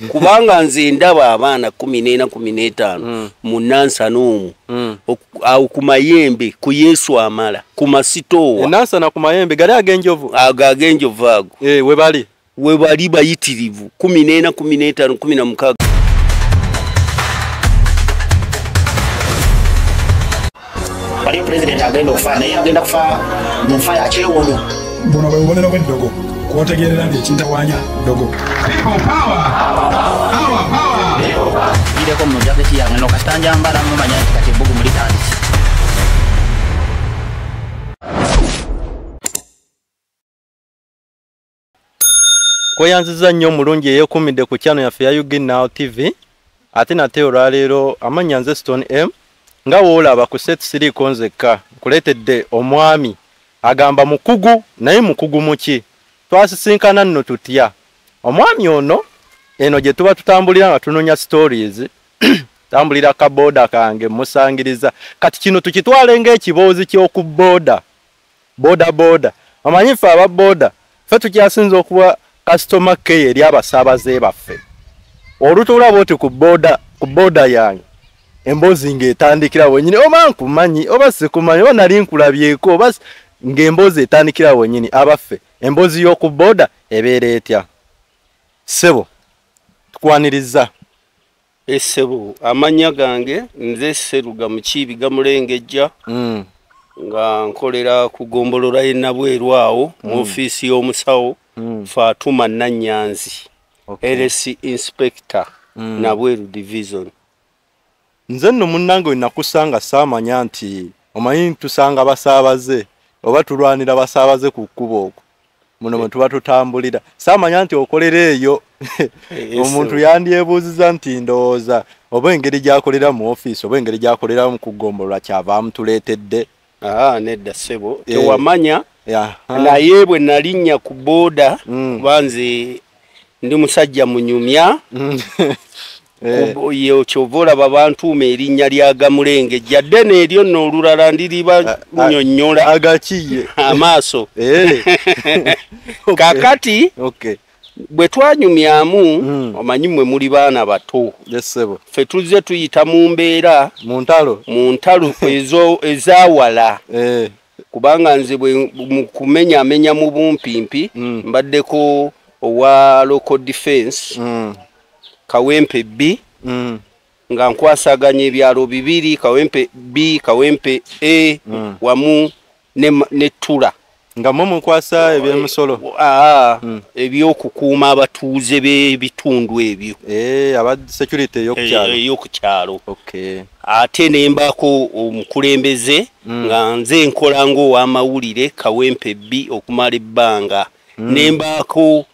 kubanga nze ndaba abaana 14 15 mu Nansana au ku mayembe ku Yesu amala ku masitoowa Nansana ku mayembe gali agenjovu agenjovu ago we bali bayitirivu 14 15 16 bali president agenda kufa naye agenda kufa mu fire chewono mbona bayobonera kwendogo kuotegerera ndekintawanya dogo power ile ko mu jaketi yange no kastanja mbala mu manya kati bugu muri tandisi kweyanziza nnyo mulungi eyekumidde ku channel yaffe ya Ugin Now TV ate nate olwaleero amanya nze Stone M nga woolaba ku set 3 konzeka kuletedde omwami agamba mukugu naye mukugu muki twasisinkana nno tutya omwami ono eno gye tuba tutambulira nga tunonya stories tambulira ka boda kange musangiriza kati kino tukitwale ng'ekiboozi ky'oku boda amanyifa aba boda ffe tukyasinza okuba customer care eri abasaabaze baffe olutulaba oti ku boda yange emboozi ng'etandikira wennyini oba nkumanyi oba sikumanyi oba nali nkulabyeko oba ng'emboozi etandikira wennyini abaffe emboozi y'oku boda ebeera etya sebo tukwaniriza Esebo amanya gange nze Seruga Mukiibi gamulengejja nga nkolera ku gombolola y'Nabweru awo mu office y'omusawo Fatuma Nanyanzi LC Inspector Nabweru Division. Nze nno munnange nakusanga saamanya nti omanyi tusanga basaabaze oba tulwanira basaabaze ku kkubo okwo muno mwe tuba tutambulira saamanya nti okolera eyo omuntu yandyebuuziza nti ndowooza oba engeri gy'akolera mu office oba engeri gy'akolera mu kugombolola kyava amutuleetedde nedda sebo tewamanya naye bwe nalinnya ku boda banze ndi musajja munyumya yo chovola babantuuma erinnya lya Gamulenge jadde n'eryo nno olulala ndiriba nnyonnyola agakiye amaaso kakati bwe twanyumyamu omanyi mmwe muli baana bato ffe tuzze tuyita mu mbeera mu ntalo ezo ezaawala kubanga nze bwe mu kumenyamenya mu bumpimpi mbaddeko owa local defense Kawempe B nga nkwasaganya ebyalo bibiri Kawempe B Kawempe A wamu ne Tula nga mwe mukwasa ebyemusolo ebyokukuuma abatuuze b'ebitundu ebyo aba security y'okukyalo ate ne mbaako omukulembeze nga nze nkola ng'ow'amawulire Kawempe B okumala ebbanga ne mbaako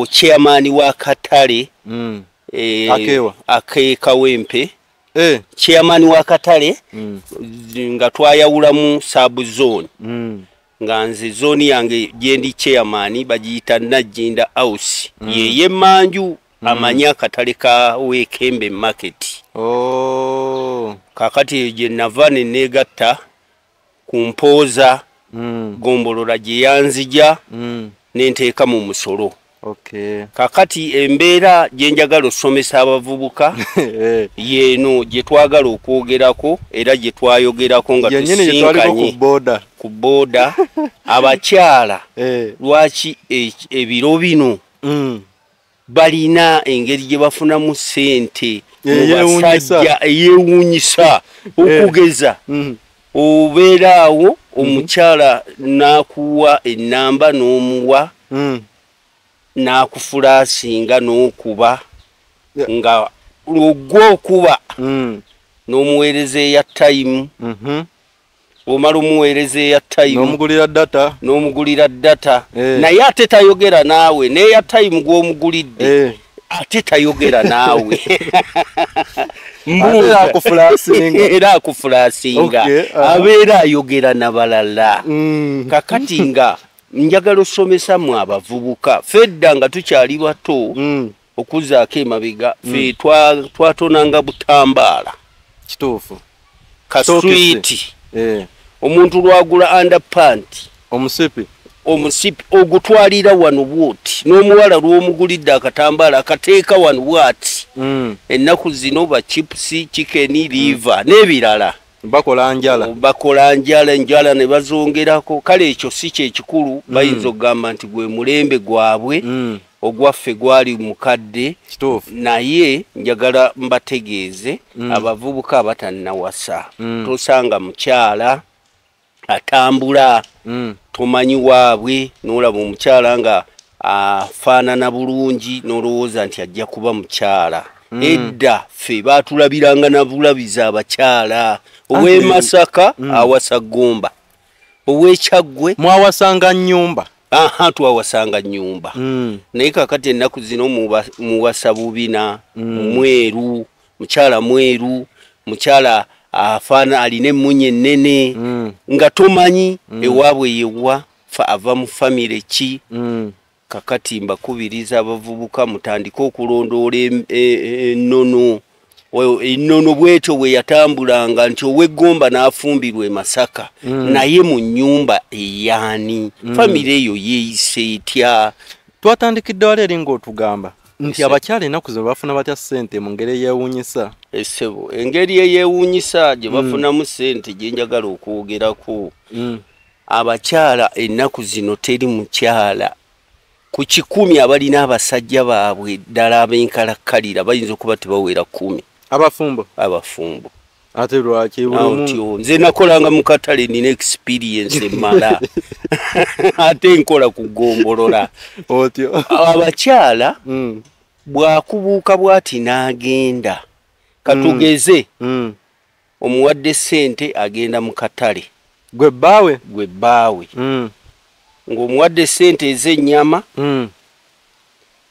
chairman wa Katale ake Kawempe chairman wa Katale nga twayawulamu sub zone nga nze zone yange gyendi chairman bagiyita Najinda House yeye manju amanya Katale ka Wekembe market kakati gye navane negatta kumpoza gombolola gye yanzija nenteeka mu musolo kakati embeera gye njagala osomesa abavubuka yeeno gye twagala okwogerako era gye twayogerako nga tusinkanye ku boda abakyala lwaki ebiro bino balina engeri gye bafunamu ssente basajja eyewuunyisa okugeza obeeraawo omukyala n'akuwa ennamba n'omuwa n'akufulasinga n'okuba nga ogw'okuba n'omuweereza eya time omala omuweereza eya time n'omugulira data naye ate tayogera naawe n'eya time gw'omugulidde ate tayogera naawe era akufulasinga abeera ayogera nabalala kakati nga njagala osomesa mu abavubuka fedda nga tukyali bato okuzaako emabega fe twatonanga butambaala kituufu kaswiti omuntu lwagula underpant omusipi omusipi ogutwalira wano bwoti n'omuwala lw'omugulidde akatambala akateeka wano bwati ennaku zino ba chips chicken liver n'ebirala bakola njala ne bazongerako kale ekyo si kyekikulu bayinza okugamba nti gwe mulembe gwabwe ogwaffe gwali mukadde naye njagala mbategeeze abavubuka abatannawasa tosanga mukyala atambula tomanyi waabwe n'olaba omukyala nga afaanana bulungi n'olowooza nti ajja kuba mukyala edda ffe baatulabiranga na bulabiza abakyala ow'e Masaka awasa Gomba ow'Ekyaggwe mwawasanga nnyumba twawasanga nnyumba naye kakati ennaku zino muwasa bubina mweru mukyala mweru mukyala afaana alina emmunye ennene nga tomanyi ewaabwe yewa ava mu famire ki kakati mbakubiriza abavubuka mutandika okulondoola ennono bwetyo bwe yatambulanga nti ow'Egomba n'afumbirwa e Masaka naye mu nnyumba eyaani famire eyo yeeyise etya twatandikidde wala eri ng'otugamba nti abakyala ennaku zino bafuna batya ssente mu ngeri eyeewuunyisa essebo engeri eyeewuunyisa gye bafunamu ssente gye njagala okwogerako abakyala ennaku zino teri mukyala ku 100 abalina abasajja baabwe ddala ab'enkalakkalira bayinza okuba tebawera 10 abafumbo ate lwaki nze nakolanga mu katale nina experience emala ate nkola kugombolola otyo abakyala bwakubuuka bwati n'agenda katugeze omuwadde ssente agenda mu katale gwe bbaawe ng'omuwadde ssente ez'ennyama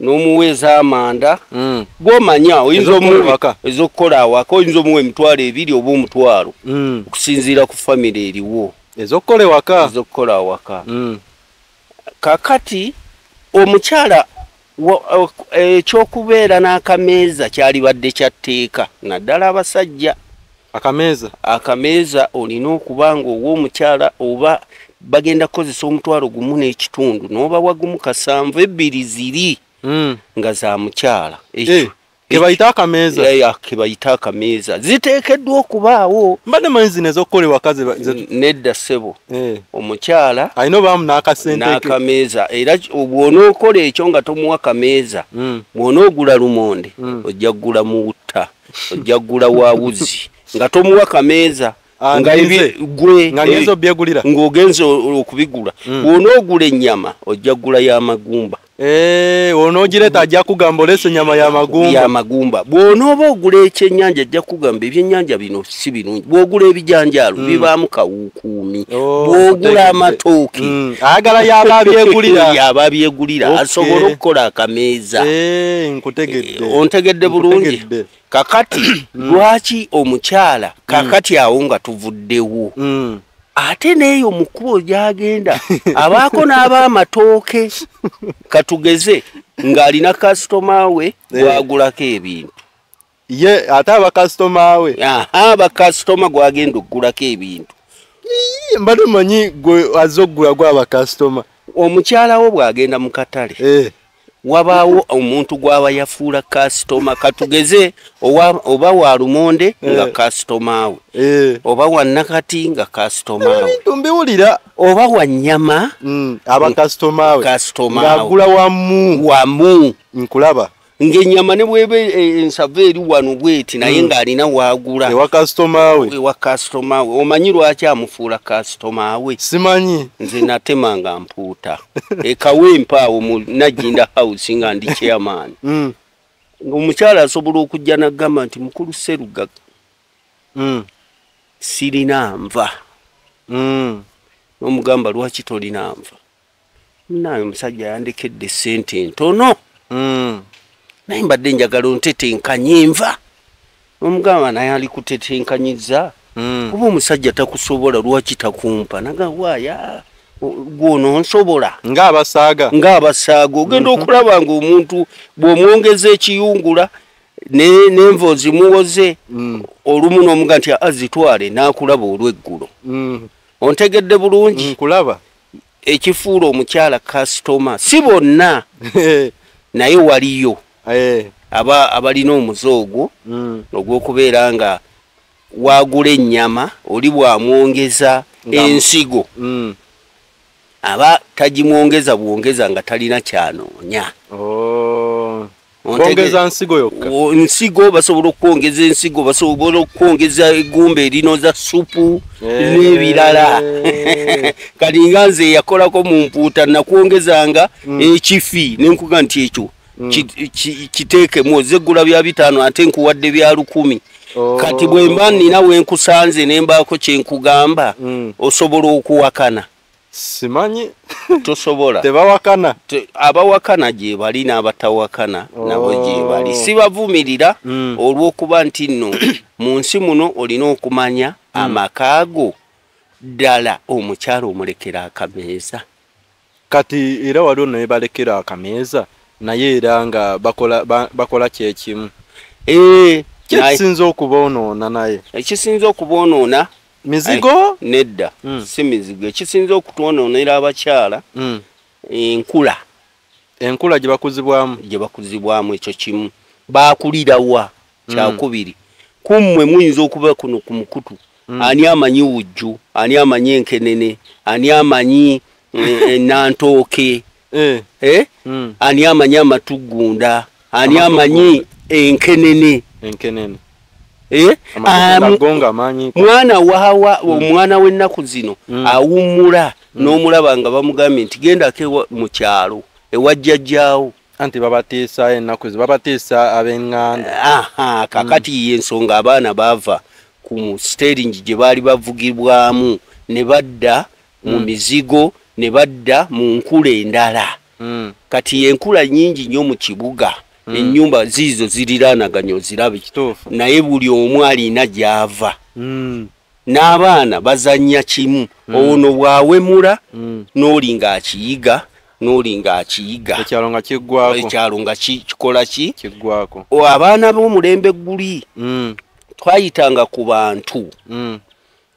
n'omuweeza amanda gw'omanya oyinza omuwaka ez'okukola awaka oyinza omuwa emitwalo 2 oba omutwalo okusinziira ku famire eriwo ez'okukola awaka kakati omukyala ekyokubeera n'akameeza kyalibadde kyatteeka naddala abasajja akameeza olina okuba nga ow'omukyala oba bagenda kukozesa omutwalo gumu n'ekitundu n'oba wagumu 7 2 ziri nga za mukyala kebayita akameeza ziteekeddwa okubaawo mbadde manyi zino ez'okukola wakazi nedda ssebo omukyala alina obaamu n'akameeza era bw'onookola ekyo nga tomuwa kameeza bw'onoogula lumonde ojja kugula muwutta ojja kugula waawuzi nga tomuwa kameeza ng'ogenze okubigula bw'onoogula ennyama ojja kugula y'amagumba onoogireta ajja kugamba oleese ennyama y'amagumba bw'onooba ogula ekyennyanja ajja kugamba ebyennyanja bino si birungi bw'ogula ebijanjaalo bibaamu kawuukuumi bw'ogula amatooke ayagala y'aba abyegulira asobola okukola akameeza ontegedde bulungi kakati lwaki omukyala kakati awo nga tuvuddewo ate neeyo mukubo gyagenda abaako n'ab'amatooke katugeze ng'alina kasitoma we gwagulako ebintu ye ate abakasitoma we abakasitoma gwagenda okugulako ebintu mbadde manyi gwe azze okugula gw'abakasitoma omukyala wo bw'agenda mu katale wabaawo omuntu gwaba yafuula kasitoma katugeze oba wa lumonde nga kasitoma we oba wa nakati nga kasitoma we mbiwulira oba wa nnyama abakasitoma we ng'agula wamu nkulaba ng'ennyama ne bweba ensava eri wano bweti naye ng'alina waagula ewa kasitoma we omanyi lwaki amufuula kasitoma we simanyi nze natemanga mpuuta ekawempa awo mu Najjinda House nga ndi chairman omukyala asobola okujja n'agamba nti mukulu Sserugaga sirina nva n'omugamba lwaki tolina nva naye omusajja yandekedde ssente ntono naye mbadde njagala ontetenkanye enva omugamba naye ali kutetenkanyiza kuba omusajja takusobola lwaki takumpa nagawaaya gw'ononsobola ng'abasaaga ogenda okulaba ng'omuntu bw'omwongeza ekiyungula n'enva ozimuwoze olumu n'omuga nti azitwale n'akulaba olw'eggulo ontegedde bulungi nkulaba ekifuula omukyala customer si bonna naye waliyo abalina omuzoogo ogw'okubeera nga wagula ennyama oli bwamwongeza ensigo aba tagimwongeza bwongeza nga talina kyanoonya. Kwongeza nsigo yokka. Nsigo basobola okwongeza ensigo, basobola okwongeza eggumba erinoza supu n'ebirala. Kati nga nze yakolako mu mpuuta nakwongezanga ekifi nenkuga nti ekyo kiteekemu ozeggula bya 5 ate nkuwadde bya 1000. Kati bwe mba nina wenkusanze ne mbaako kyenkugamba osobola okuwakana. Simanyi tosobola tebawakana abawakana gye bali n'abatawakana nabo gye bali sibavumirira olw'okuba nti nno mu nsi muno olina okumanya amakaago ddala omukyala omulekera akameeza. Kati era waliwo naye balekera akameeza naye era nga bakola kyekimu. Kisinza okuboonoona naye ekisinza okuboonoona mizigo nedda si mizigo ekisinza okutwonoonera abakyala enkula gye bakuzibwamu ekyo kimu baakulirawa kyakubiri kummwe muyinza okuba kuno ku mukutu ani amanyi wujju ani amanyi enkenene ani amanyi nantooke ani amanyi amatugunda ani amanyi enkenene mwana wawa omwana w'ennaku zino awummula n'omulaba nga bamugambye nti gendako mu kyalo ewajjajjaawo anti babatiisa ennaku babatiisa ab'eŋŋanda. Kakati y'ensonga abaana baava ku steringi gye baali bavugibwamu ne badda mu mizigo ne badda mu nkula endala. Kati enkula nnyingi nnyo mu kibuga. Ennyumba zizo ziriraanaganya ozirabe naye buli omu alina gy'ava. N'abaana bazannya kimu ono bw'awemula n'oli ng'akiyiga ekyalo nga kikola ki kiggwako. Abaana b'omulembe guli twayitanga ku bantu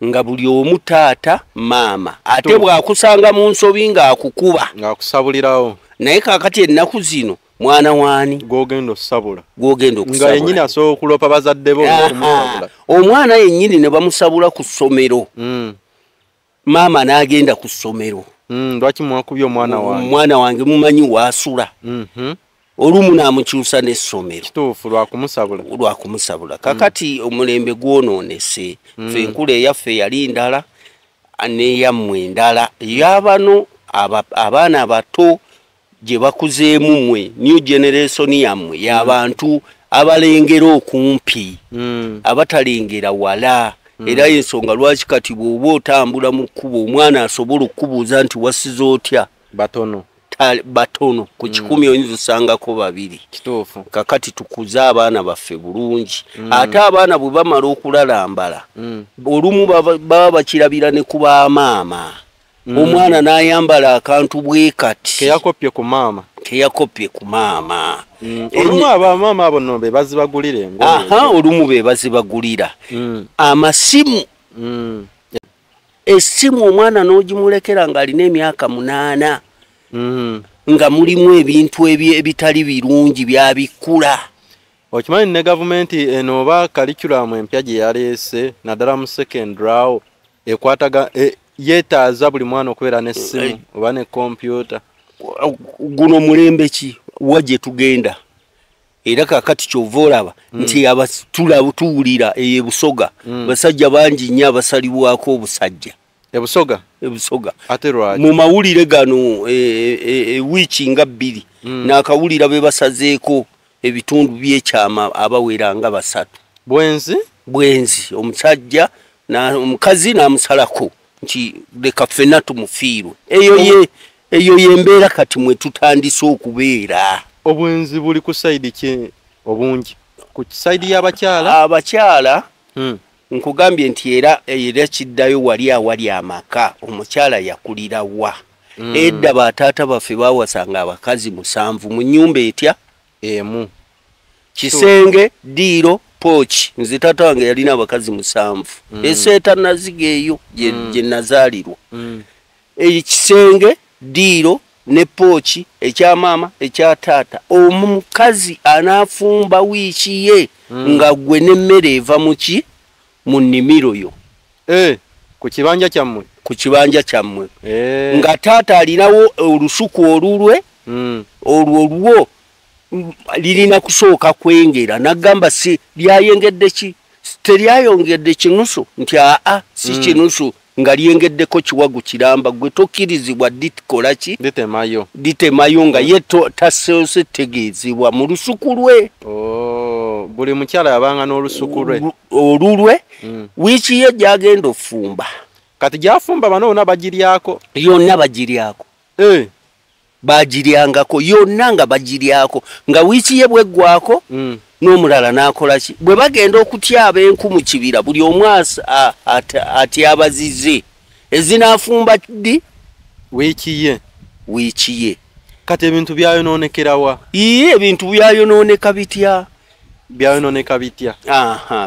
nga buli omu taata maama ate bw'akusanga mu nsobi ng'akukuba ng'akusabulirawo naye kaakati ennaku zino mwana wani gwogenda okusabula nga yennyini asobola okulopa bazadde bo okumusabula omwana yennyini ne bamusabula ku ssomero maama n'agenda ku ssomero lwaki mwakubye omwana wange mumanyi waasula olumu n'amukyusa n'essomero kituufu lwakumusabula kakati omulembe gwonoonese ffe enkula eyaffe yali ndala n'eyammwe endala ey'abano abaana abato gye bakuzeemu mmwe new generation yammwe y'abantu abalengera okumpi abatalengera wala era y'ensonga lwaki kati bw'oba otambula mu kkubo omwana asobola okubuuza nti wasize otya batono ku 10 oyinza osangako 2. Kituufu. Kakati tukuze abaana baffe bulungi ate abaana bwe bamala okulalambala olumu baba bakirabira ne ku bamaama omwana n'ayambala akantu bwe kati keyakopye ku maama olumu abamaama abo nno be bazibagulira olumu be bazibagulira amasimu essimu omwana n'ogimulekera ng'alina emyaka 8 nga mulimu ebintu ebitali birungi byabikula. Okimanyi ne gavumenti eno oba curriculum empya gye yaleese naddala mu secondary awo ekwataga yeetaaza buli mwana okubeera n'essimu oba ne kompyuta. Guno mulembe ki wa gye tugenda era kakati kyova olaba nti tuwulira eyo Busoga basajja bangi nnyo abasalibwako obusajja ebusoga ate lwaki mu mawulire gano wiiki nga 2 n'akawulira be basazeeko ebitundu by'ekyama abawera nga 3 bwenzi omusajja omukazi n'amusalako nti leka ffenna tumufiirwe eyo yembeera kati mwe tutandise okubeera. Obwenzi buli ku sayidi ki obungi ku sayidi y'abakyala abakyala nkugambye nti era kiddayo wali awali amaka omukyala yakulira wa edda bataata baffe bawasanga abakazi 7 mu nnyumba etya emu kisenge diiro pochi nze taata wange yalina abakazi 7 eseeta naziga eyo gye nazaalirwa ekisenge diiro ne pooki ekya maama ekya taata omukazi anaafumba wiiki ye nga gwe n'emmere eva muki mu nnimiro yo ku kibanja kyammwe nga taata alinawo olusuku olulwe olwo lirina kusooka kwengera nagamba si lyayengedde ki teryayongedde kinusu nti si kinusu nga lyengeddeko kiwagu kiramba gwe tokkirizibwa dikola ki ditemayo nga ye tasoose tegeezebwa mu lusuku lwe buli mukyala yabanga n'olusuku lwe olulwe wiiki ye gyagenda ofumba kati gyafumba bano bonna bagiryako yonna bagiryako bagiryangako yonna nga bagiryako nga wiiki ye bweggwako n'omulala n'akola ki bwe bagenda okutyaba enku mu kibira buli omu atyabazize ezinaafumba ddi wiiki ye kati ebintu byayonoonekerawa ebintu byayonooneka bitya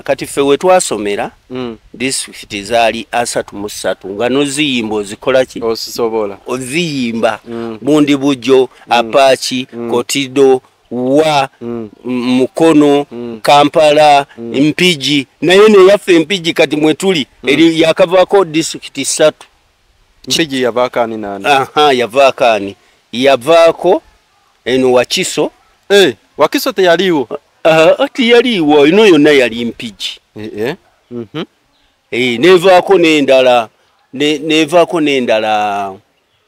kati ffe we twasomera disitulikiti zaali 33 nga noziyimba ozikola ki oziyimba bundi bujjo apaaki kotido wa Mukono Kampala Mpigi naye neyaffe Mpigi kati mwe tuli eri yakavaako disitulikiti 3 Mpigi yavaakaani nani yavaakaani yavaako eno Wakiso Wakiso teyaliiwo tiyaliiwo ino yonna yali Mpigi nevaako n'endala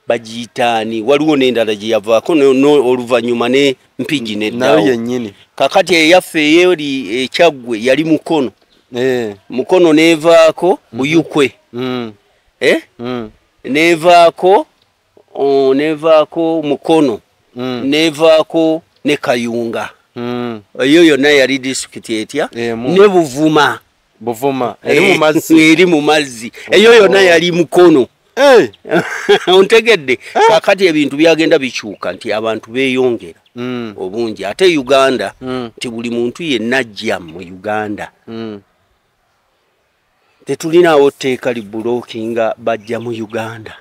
bagiyitaani waliwo n'endala gye yavaako oluvannyuma ne Mpigi neddawo kakati eyaffe eyeri ekyaggwe yali Mukono nevaako Buyukwe nevaako Mukono nevaako ne Kayunga eyo yonna yali disitulikiti etya ne Buvuma eri mu mazzi eyo yonna yali Mukono ontegedde kakati ebintu byagenda bikyuka nti abantu beeyongera obungi ate Uganda nti buli muntu yenna ajja mu Uganda tetulinawo tteeka libulookinga bajja mu Uganda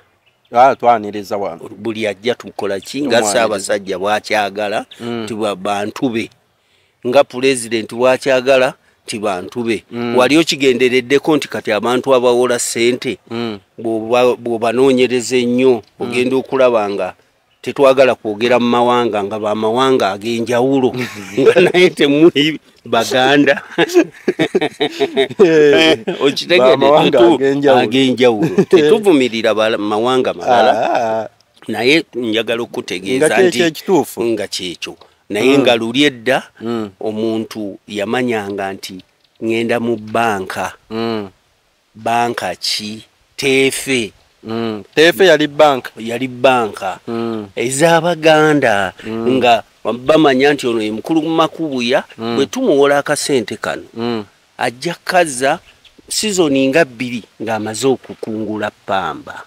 twaniriza wano buli ajja tukola ki nga Ssaabasajja bwakyagala nti bantu be nga pulezidenti bwakyagala nti bantu be wali okigendereddeko nti kati abantu abawola ssente bw'obanoonyereza ennyo ogenda okulaba nga tetwagala kwogera mu mawanga nga bamawanga ag'enjawulo nga naye temuli Baganda okitegedde ag'enjawulo tetuvumirira mawanga malala naye njagala okutegeeza nti nga kyekyo naye nga luli edda omuntu yamanyanga nti ngenda mu banka ki teefe yali banka ez'Abaganda nga bamanya nti ono ye mukulu Makubuya bwe tumuwola akasente kano ajja kaza sizoni nga 2 ng'amaze okukungula ppamba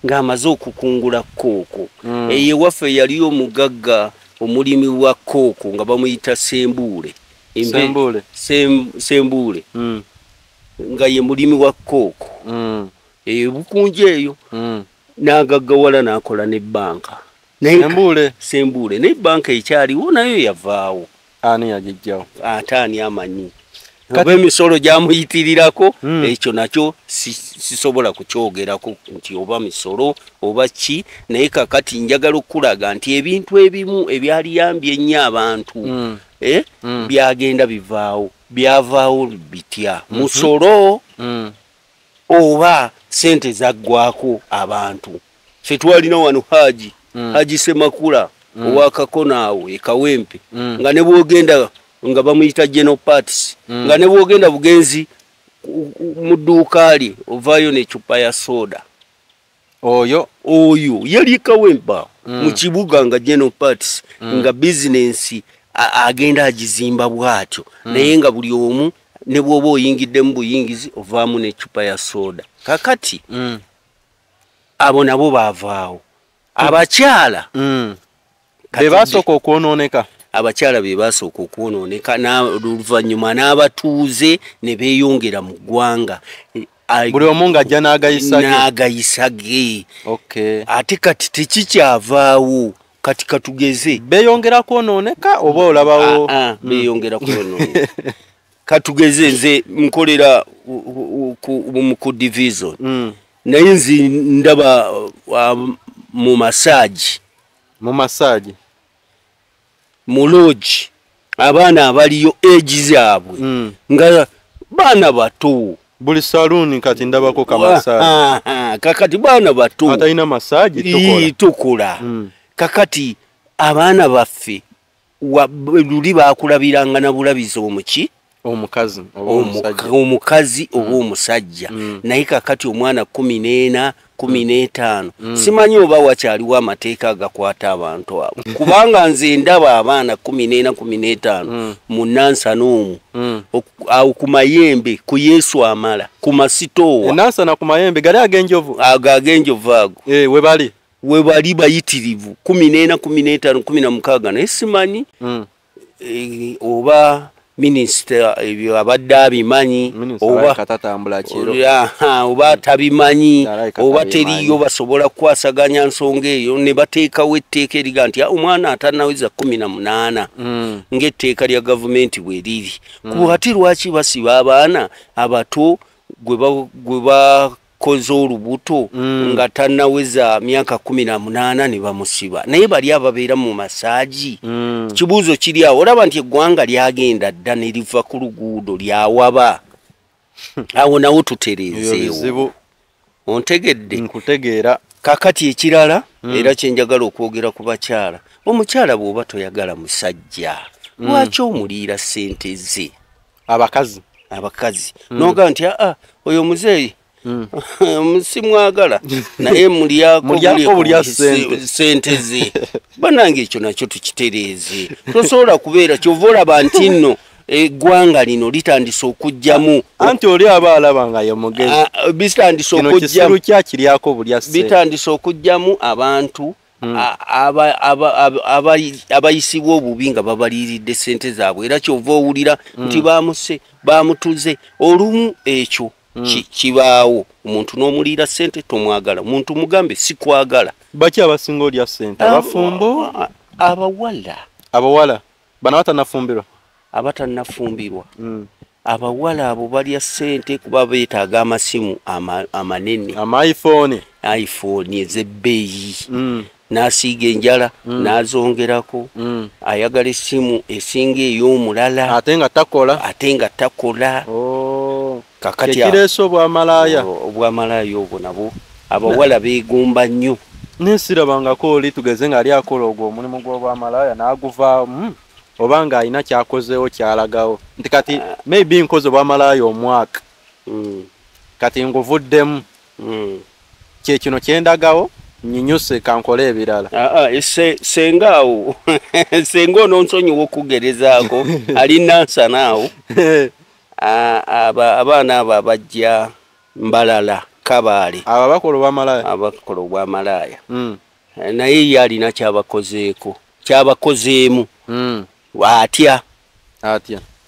ng'amaze okukungula kooko eyo waffe yaliyo omugagga omulimi wa kooko nga bamuyita Sembule nga ye mulimi wa kooko bukunje eyo n'agaggawala n'akola ne banka Sembule ne banka ekyaliwo nayo yavaawo ani yagijjawo ate ani amanyi oba emisolo gyamuyitirirako ekyo nakyo sisobola kukyogerako nti oba misolo oba ki naye kakati njagala okulaga nti ebintu ebimu ebyaliyambye ennyo abantu byagenda byavaawo bitya musolo oba sente zaggwako abantu ffe twalina wano Haji Semakula owakakonaawo ekawempe nga ne bwogenda nga bamuyita General Parties nga ne bwogenda bugenzi mu dduuka lye ovaayo n'ecupa ya soda oyo yali kawempa mu kibuga nga General Parties nga bizinensi agenda agizimba bwatyo naye nga buli omu ne bw'oba oyingidde mu buyingizi ovaamu n'ecupa ya soda kakati abo nabo baavaawo abakyala bebasooka okwonooneka abakyala bebasooka okwonooneka n'oluvannyuma n'abatuuze ne beeyongera mu ggwanga buli omu ng'ajja n'agayisage. Okay. Ate kati tekikyavaawo. Kati katugeze beeyongera kwonooneka oba olabawo beeyongera kwonooneka. Katugeze nze nkolera ku division naye nzi ndaba mu massage mu lodge abaana abaliyo age zaabwe nga baana bato. Buli saloon kati ndabako ka massage kakati baana bato atalina massage tukola. Kakati abaana baffe luli baakulabiranga na bulabizi omuki omukazi oba omusajja naye kakati omwana 14 15 simanyi oba wakyaliwo amateeka agakwata abantu abo kubanga nze ndaba abaana 14 15 mu Nansana omwo awo ku mayembe ku Yesu amala ku masitoowa Nansana ku mayembe gali agenjovu ago we bali bayitirivu 14 15 16 naye simanyi oba Minister ebyo abadde abimanyi oba tabimanyi oba teriyo basobola kukwasaganya nsonga eyo ne bateekawo etteeka eriga nti omwana atanaweza 18 ng'etteeka lya gavumenti bwe riri. Kuba ati lwaki basiba abaana abato gwe bakoze olubuto nga tanaweza myaka 18 ne bamusiba naye bali ababeera mu masaaji. Kibuuzo kiri awo olaba nti eggwanga lyagenda dda ne liva ku luguudo lyawaba awo nawo tutereezeewo. Ontegedde? Nkutegeera. Kakati ekirala era kyenjagala okwogera ku bakyala, omukyala bw'oba toyagala musajja lwaki omuliira ssente ze? Abakazi noga nti oyo muzeeyi simwagala naye mulyako bulya ssente ze. Banange ekyo nakyo tukitereeze. Tosobola kubeera kyova olaba nti nno eggwanga lino litandise okujjamu anti oli aba alaba nga ye mugezi bitandise okujjamu abantu abayisibwa obubi nga babaliiridde ssente zaabwe era kyova owulira nti bamutuze olumu ekyo kibaawo omuntu n'omuliira ssente tomwagala omuntu mugambe sikwagala. Baki abasinga olya ssente? Abafumbo? Abawala bano batanafumbirwa abawala abo balya ssente kuba beetaaga amasimu amanene iPhone ez'ebbeeyi n'asiiga enjala n'azongerako ayagala essimu esinga ey'omulala ate nga takola. Kakati kireese obwamalaaya obwo nabo abawala beegomba nnyo. Nesirabangako oli tugeze nga ali akola ogwo omulimu gw'obwamalaaya n'aguva oba nga alina kyakozeewo kyalagawo nti kati maybe nkoze obwamalaaya omwaka kati nguvuddemu kyekino kyendagawo nyinyuse kankole ebirala. Senga awo senga ononsonyiwa okugerezaako ali Nansana awo abaana abo abajja Mbalala Kabaale abo abakola obwamalaaya naye ye alina kyabakozeemu atya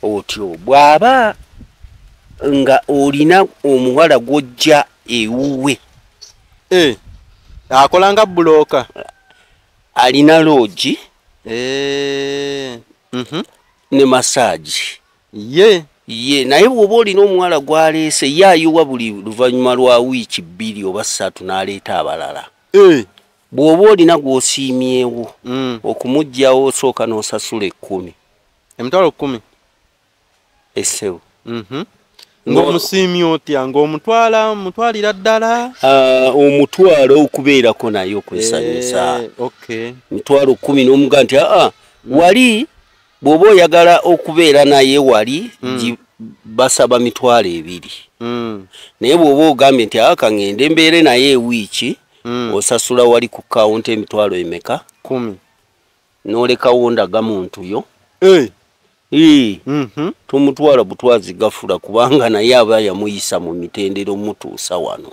otyo bw'aba nga olina omuwala gw'ojja ewuwe akola nga bulooka alina loogi ne massage ye naye bw'oba olina omuwala gw'aleese ye ayiwa buli luvannyuma lwa wiiki 2 oba 3 n'aleeta abalala. Bw'oba olina gw'osiimyewo okumuggyawo osooka n'osasula 10 emitwalo 10 essewo ng'omusiimi otya ng'omutwalira ddala omutwalo okubeerako naye okwesanyusa mitwalo 10 n'omuga nti wali bw'oba oyagala okubeera naye wali basaba mitwalo 2 naye bw'oba ogambye nti kangende mbeere naye ewiiki osasula wali ku kawunti emitwalo emeka 10 n'olekawo ndaga muntu yo tomutwala butwazi gafula kubanga naye aba yamuyisa mu mitendero mutuusa wano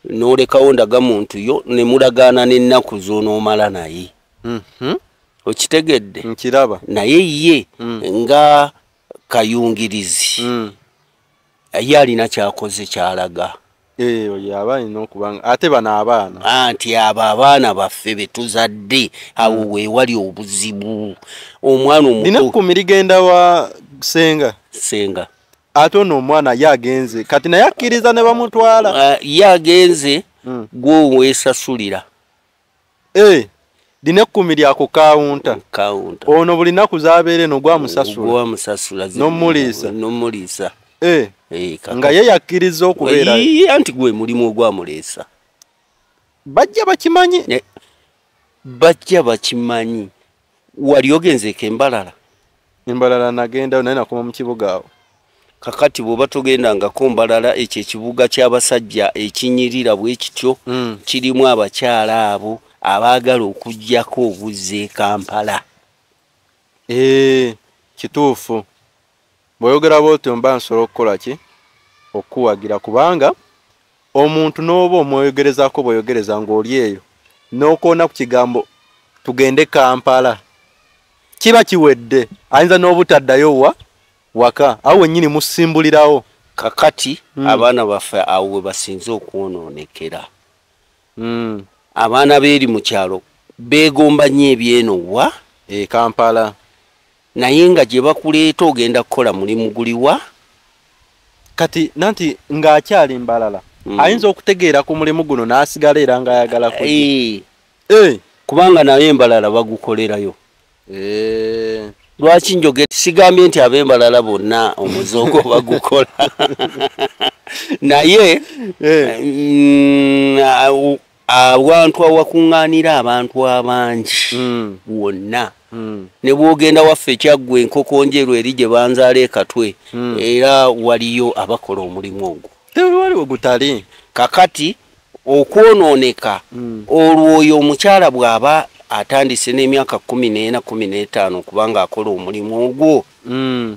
n'olekawo ndaga muntu yo ne mulagaana n'ennaku z'onoomala naye okitegedde nkiraba naye ye nga kayungirizi yalina kyakoze kyalaga oyo abalina okubanga ate bano abaana anti abo abaana baffe betuzadde awo weewali obuzibu omwana nina omuto kumirigenda wa senga ate ono omwana yagenze kati naye akkiriza ne bamutwala yagenze gwe weesasulira dina ekkumi lyako kawunta ono buli nnaku zaabeere no gwamusasula nomuliisa nga ye yakkiriza okubeera anti gwe mulimu ogwamuleesa bajja bakimanyi wali ogenzeeko embalala nagenda naye nakoma mu kibuga awo kakati bw'oba togendangako Mbalala ekyo ekibuga ky'abasajja ekinyirira bwe kityo kirimu abakyala abo abaagala okujjako obuzze Kampala kituufu bw'oyogera bw'otyo mba nsobola okukola ki okuwagira kubanga omuntu n'oba omwoyogerezako bw'oyogereza ng'oli eyo n'okoona ku kigambo tugende Kampala kiba kiwedde ayinza n'obutaddayo waka awo wennyini musimbulirawo kakati abaana baffe awo we basinze okwonoonekera abaana beeri mu kyalo beegomba nnyo ebyenowa Kampala naye nga gye bakuleeta ogenda kukola mulimu guliwa kati nanti ng'akyali Mbalala ayinza okutegeera ku mulimu guno n'asigala era ng'ayagala kubanga naye Mbalala bagukolerayo lwaki njogera sigambye nti ab'Embalala bonna omuzoogo bagukola naye abantu awakuŋŋaanira abantu abangi wonna ne bwogenda waffe ekyaggwa enkoko njeru eri gye banzaala ekatwe era waliyo abakola omulimu ogwo tewaliwo gutali kakati okwonooneka olwo oyo omukyala bw'aba atandise n'emyaka 14 15 kubanga akola omulimu ogwo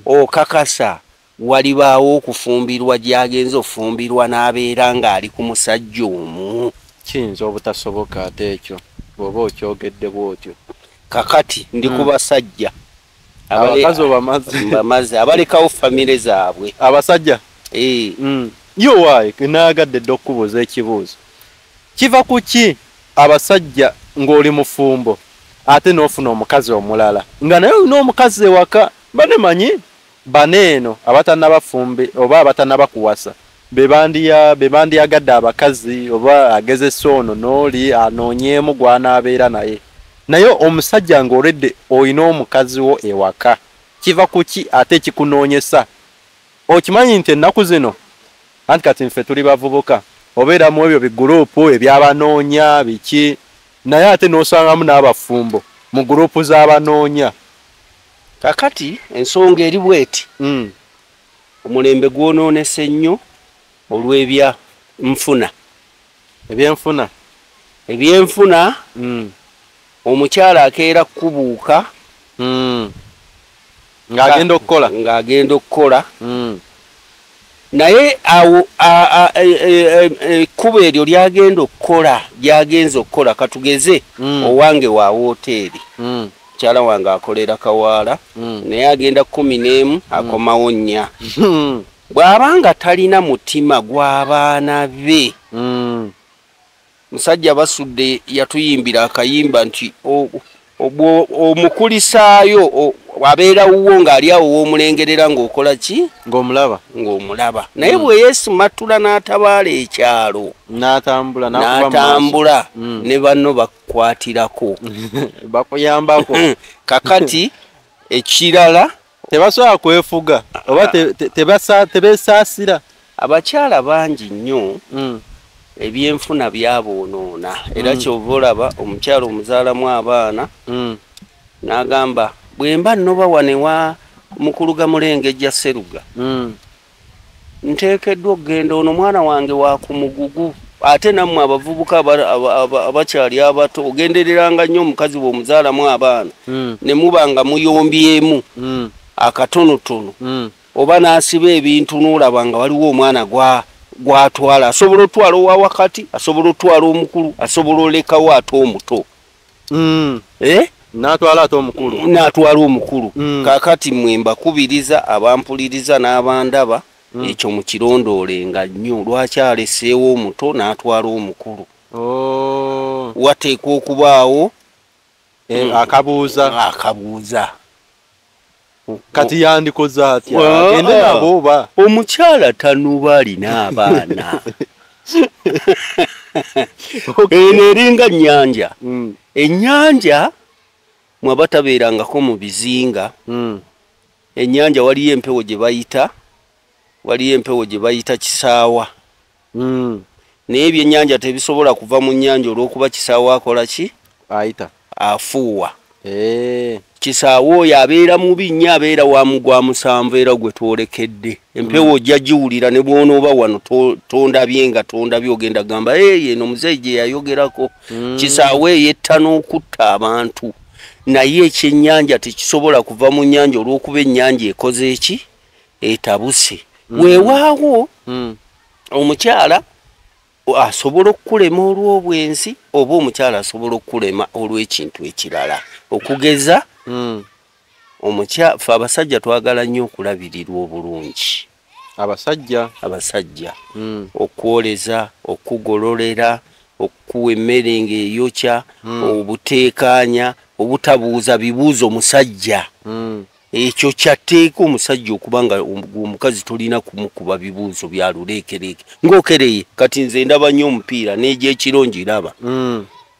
okakasa walibaawo okufumbirwa gy'agenza ofumbirwa n'abeera ng'ali ku musajja omu kiyinza obutasoboka ate ekyo bw'oba okyogedde bw'otyo kakati ndi ku basajja abakazi bamaze abalekawo famire zaabwe abasajja yo waayi naagadde dde okubuuza ekibuuzo kiva ku ki abasajja ng'oli mufumbo ate n'ofuna omukazi omulala nga naye olina omukazi ewaka banemanyi baneeno abatanabafumbe oba abatanabakuwasa be bandyagadde abakazi oba agezesa ono n'oli anoonyeemu gw'anaabeera naye omusajja ng'oledde olina omukazi wo ewaka kiva ku ki ate ekikunoonyesa okimanyi nti ennaku zino anti kati nfe tuli bavubuka obeera mu ebyo biguruupu ebyabanoonya biki naye ate n'osangamu n'abafumbo mu guruupu z'abanoonya kakati ensonga eri bweti omulembe gwonoonese nnyo olw'ebyenfuna omukyala akeera kubuuka ng'agenda okukola naye awo ekkubo eryo lyagenza okukola katugeze owange wa woteeri mukyala wange akolera Kawaala naye agenda 11 akomawo 4 bw'abanga talina mutima gw'abaana be musajja basudde yatuyimbira akayimba nti omukulisaayo abeera wuwo ng'ali awo w'omulengerera ng'okola ki ng'omulaba naye bwe yeesimatula n'atabaala ekyalo n'atambula ne banno bakukwatirako bakuyambako kakati ekirala tebasobola kwefuga oba tebeesaasira abakyala bangi nnyo ebyenfuna byaboonoona era kyova olaba omukyala omuzaalamu abaana n'agamba bwe mba nnoba wanewa mukuluga mulengejja Sseruga nteekeddwa okugenda ono mwana wange wa ku mugugu ate nammwe abavubuka abakyali abato ogendereranga nnyo omukazi bw'omuzaalamu abaana ne muba nga muyombyemu akatonotono oba n'asiba ebintu n'olaba nga waliwo omwana gwatwala asobola otwala owa wakati asobola otwala omukulu asobola olekawo ate omuto n'atwala omukulu kakati mwe mbakubiriza abampuliriza n'abandaba ekyo mukirondoolenga nnyo lwaki aleseewo omuto n'atwala omukulu wateekwa okubaawo akabuuza kati yandikoze atya agende nabo oba omukyala tanuba alina abaana eno eringa nnyanja ennyanja mwaba tabeerangako mu bizinga ennyanja waliyo empewo gye bayita kisaawa naye ebyennyanja tebisobola kuva mu nnyanja olw'okuba kisaawa akola ki afuuwa kisaawa oyo abeera mubi nnyo abeera wa mugwa musanvu era gwe twolekedde empewo ojja giwulira ne bw'onooba wano tondabye nga tondabye ogenda gamba eno muzeeyi gye yayogerako kisaawa eyetta n'okutta abantu naye ekyennyanja tekisobola kuva mu nnyanja olw'okuba ennyanja ekoze eki etabuse weewaawo omukyala asobola okukulema olw'obwenzi oba omukyala asobola okukulema olw'ekintu ekirala okugeza ffe abasajja twagala nnyo okulabirirwa obulungi abasajja okwoleza okugololera okuwa emmere ng'eyokya obuteekaanya obutabuuza bibuuzo musajja ekyo kyatteeka omusajja okuba nga omukazi tolina kumukuba bibuuzo byaluleekereeke ng'okereye kati nze ndaba nnyo omupiira n'egyekiro ngiraba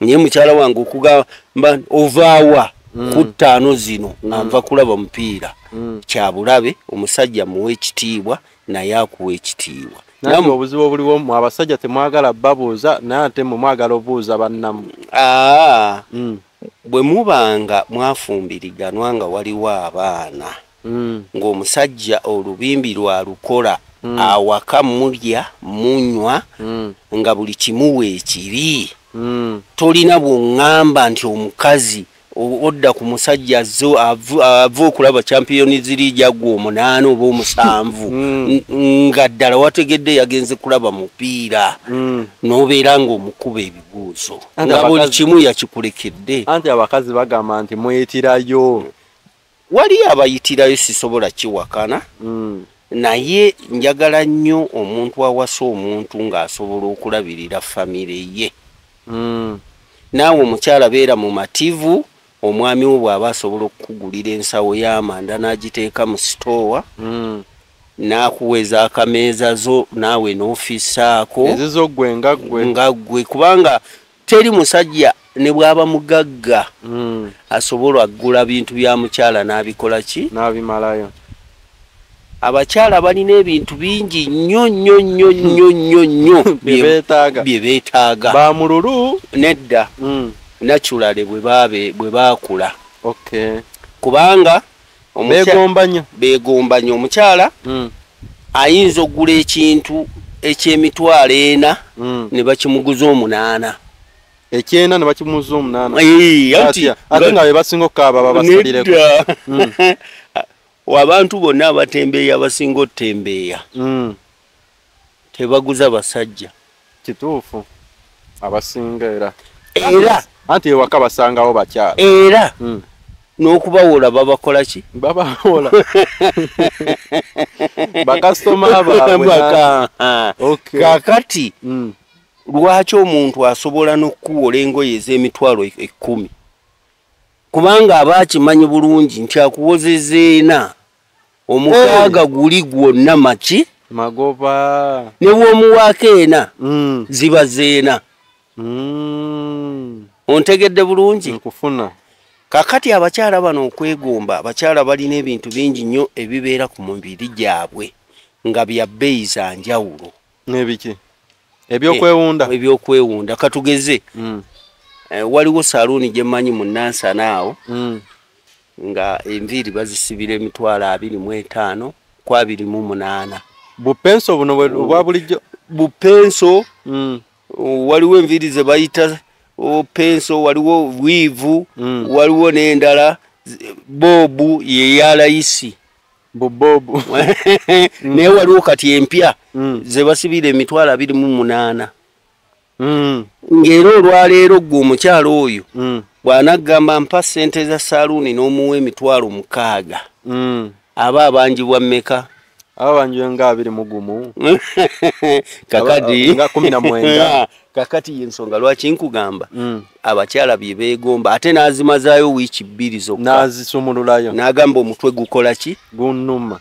naye mukyala wange okugamba ovaawa ku ttaano zino anva kulaba mupiira kyabulabe omusajja muwe ekitiibwa naye akuwa ekitiibwa naye obuzibu obuliwo mu abasajja temwagala babuuza naye ate mwagala obuuza bannamu bwe mubanga mwafumbiriganwa nga waliwo abaana ng'omusajja olubimbi lwalukola awaka mulya munywa nga buli kimu weekiri tolina bw'oŋŋamba nti omukazi odda ku musajja ava okulaba Champions League agwa 8 oba 7 nga ddala wategedde yagenze kulaba mupiira n'obeera ng'omukuba ebibuuzo nga buli kimu yakikulekedde. Anti abakazi bagamba nti mweyitirayo. Wali abayitirayo sisobola kiwakana naye njagala nnyo omuntu awasa omuntu ng'asobola okulabirira famire ye. Naawe omukyala beera mu mativu omwami we bw'aba asobola okukugulira ensawo y'amanda n'agiteeka mu sitoowa n'akuweza akameeza zo naawe n'ofisaako ezizo ggwe nga ggwe kubanga teri musajja ne bw'aba mugagga asobola agula bintu bya mukyala n'abikola ki n'abimalayo. Abakyala balina ebintu bingi nnyo nnyo nnyo nnyo nnyo nnyo bye beetaaga ba mululu nedda naturally bwe baakula. Okay. Kubanga begomba nnyo omukyala ayinza okugula ekintu eky'emitwalo 4 ne bakimuguza 8. Ekyenda ne bakimuguza 8. Ate nga be basinga okukaaba babasalireko. Abantu bonna abatembeeya abasinga otembeeya tebaguza basajja. Kituufu abasinga era anti ewaka basangawo bakyala era n'okubawola babakola ki babawola bakasitoma baabwe. Kakati lwaki omuntu asobola n'okuwola engoye ez'emitwalo 10 kubanga aba akimanyi bulungi nti akuwozezeena omukaaga guli gwonna maki magoba ne bw'omuwaako 4 ziba zeena. Ontegedde bulungi nkufuna. Kakati abakyala bano okwegomba abakyala balina ebintu bingi nnyo ebibeera ku mubiri gyabwe nga bya bbeeyi za njawulo. N'ebiki ebyokwewunda katugeze waliwo saluuni gye mmanyi mu Nansana awo nga enviiri bazisibira emitwalo 25 ku 28. Bupenso buno obwa bulijjo bupenso waliwo enviiri ze bayita penso waliwo wiivu waliwo n'endala bobu ye ya layisi bobu naye waliwo kati empya ze basibira emitwalo 28. Ng'era olwaleero gwe omukyala oyo bw'anaggamba mpa ssente za saluuni n'omuwa emitwalo 6 aba abanjibwa mmeka? abanjwe nga 20 kakati nga 19 kakati yensonga lwaki nkugamba abakyala bye beegomba ate nazimazaayo wiiki 2 zokka nazisumululayo nagamba omutwe gukola ki gunnuma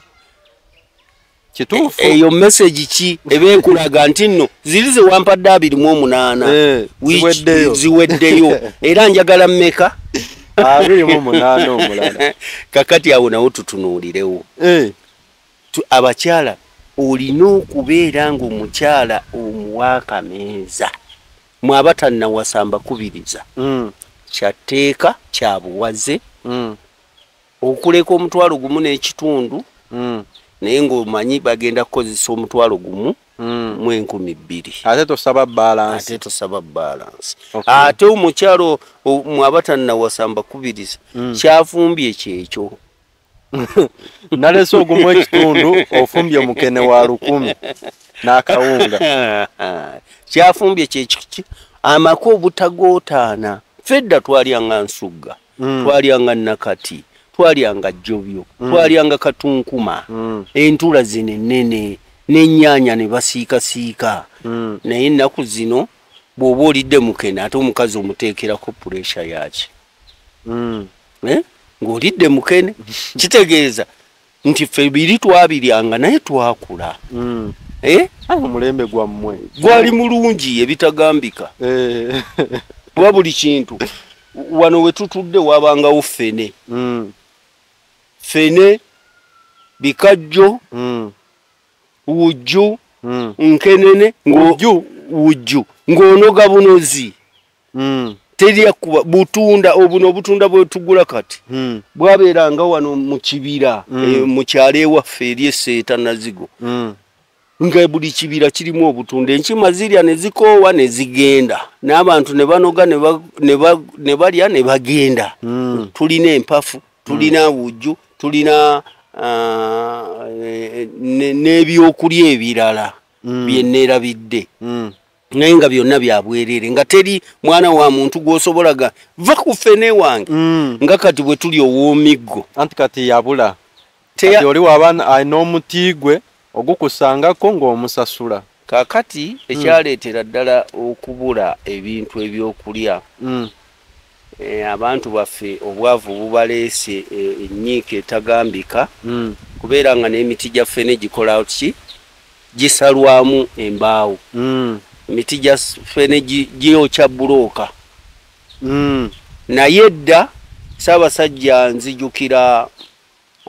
kituufu eyo message ki ebekulaga nti nno ziri ze wampadde 28 ziweddeyo era njagala mmeka 28 omulala kakati awo nawo tutunuulirewo abakyala olina okubeera ng'omukyala omuwakameeza mwabatannawasamba kubiriza kyatteeka kya buwaze okuleka omutwalo gumu n'ekitundu naye ng'omanyi bagenda kukozesa omutwalo gumu mu 2,000 ate tosaba balance ate omukyalo mwabatannawasamba kubiriza kyafumbye kyekyo nalese ogumu ekitundu ofumbye mukene wa 10 n'akawunga kyafumbye kyekyo amako obutagootaana fedda twalyanga nsugga twalyanga nakati twalyanga jjobyo twalyanga katunkuma entula zino ennene n'ennyaanya ne basiikasiika naye ennaku zino bw'oba olidde mukene ate omukazi omuteekerako puresha yaki ng'olidde mukene kitegeeza nti ffe biri twabiryanga naye twakula omulembe gwammwe gwali mulungi ebitagambika kuba buli kintu wano we tutudde wabangawo fene bikajjo wujju nkenene wujju ng'onoga bunozi terya kuba butunda obutunda bwe tugula kati bwabeeranga wano mu kibira mu kyalo ewaffe eri eseeta nazigo nga buli kibira kirimu obutunda enkima zirya ne zikoowa ne zigenda n'abantu ne banoga ne balya ne bagenda tulina empafu tulina wujju tulina n'ebyokulya ebirala byenneerabidde naye nga byonna byabwerere nga teri mwana wa muntu gw'osobolaga va ku ffene wange nga kati bwe tuli ow'omiggo anti kati yabula kati oli waba alina omuti gwe ogukusangako ng'omusasula kaakati ekyaleetera ddala okubula ebintu ebyokulya abantu baffe obwavu bubaleese ennyiika etagambika kubeera nga n'emiti gya ffene gikola ki gisalwamu embaawo emiti gya ffene giyokya bulooka naye dda Ssaabasajja nzijukira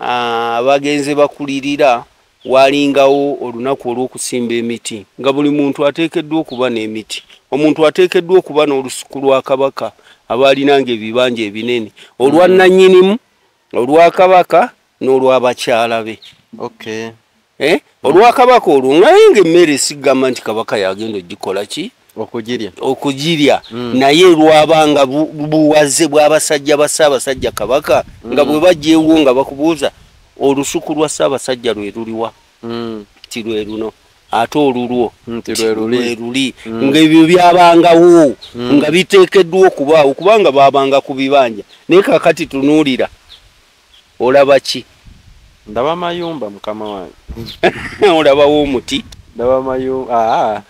abagenze bakulirira walingawo olunaku olw'okusimba emiti nga buli muntu ateekeddwa okuba n'emiti omuntu ateekeddwa okuba n'olusuku lwa Kabaka abaalinanga ebibanja ebinene olwa nnannyinimu olwa Kabaka n'olw'abakyala be olwa Kabaka olwo naye ng'emmere sigamba nti Kabaka yagenda ogikola ki okugirya naye lwabanga buwaze bw'abasajja ba Ssaabasajja Kabaka nga bwe bajjeewo nga bakubuuza olusuku lwa Ssaabasajja lwe luliwa ti lwe luno ate olulwo lwe luli ng'ebyo byabangawo nga biteekeddwa okubaawo kubanga baabanga ku bibanja naye kaakati tunuulira olaba ki ndaba mayumba mukama wange olabawo omuti ndaba mayumba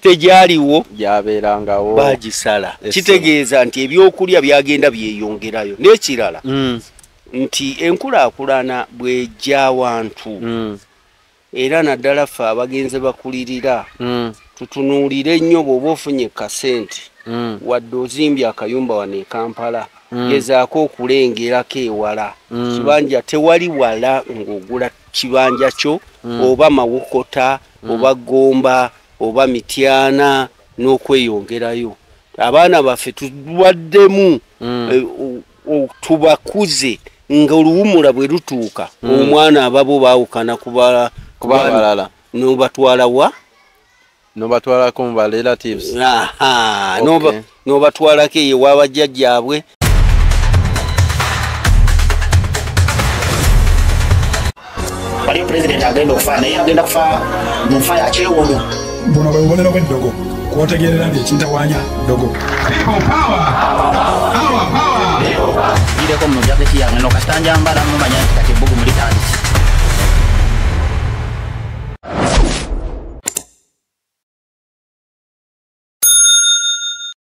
tegyaliwo gyabeerangawo bagisala kitegeeza nti ebyokulya byagenda byeyongerayo n'ekirala nti enkulaakulana bw'ejja awantu era naddala ffe abagenze bakulirira tutunuulire ennyo bw'oba ofunye kasente wadde ozimbye akayumba wano e Kampala gezaako okulengerako ewala kibanja tewali wala ng'ogula kibanja kyo oba Mawokota oba Gomba oba Mityana n'okweyongerayo abaana baffe tulwaddemu tubakuze nga oluwumula bwe lutuuka omwana ababo baawukana kuba balala n'obatwala wa n'obatwalako mu ba relatives n'obatwalako eyo w'abajjajjaabwe waliyo president agenda okufa naye agenda kufa mu nfa ya kyewono buno bwe bubonero bw'eddogo kwotegeerera nti ekintawanya ddogo gireko muno jaketi yange nokasitanjambala mumanya nti kati ebbugumu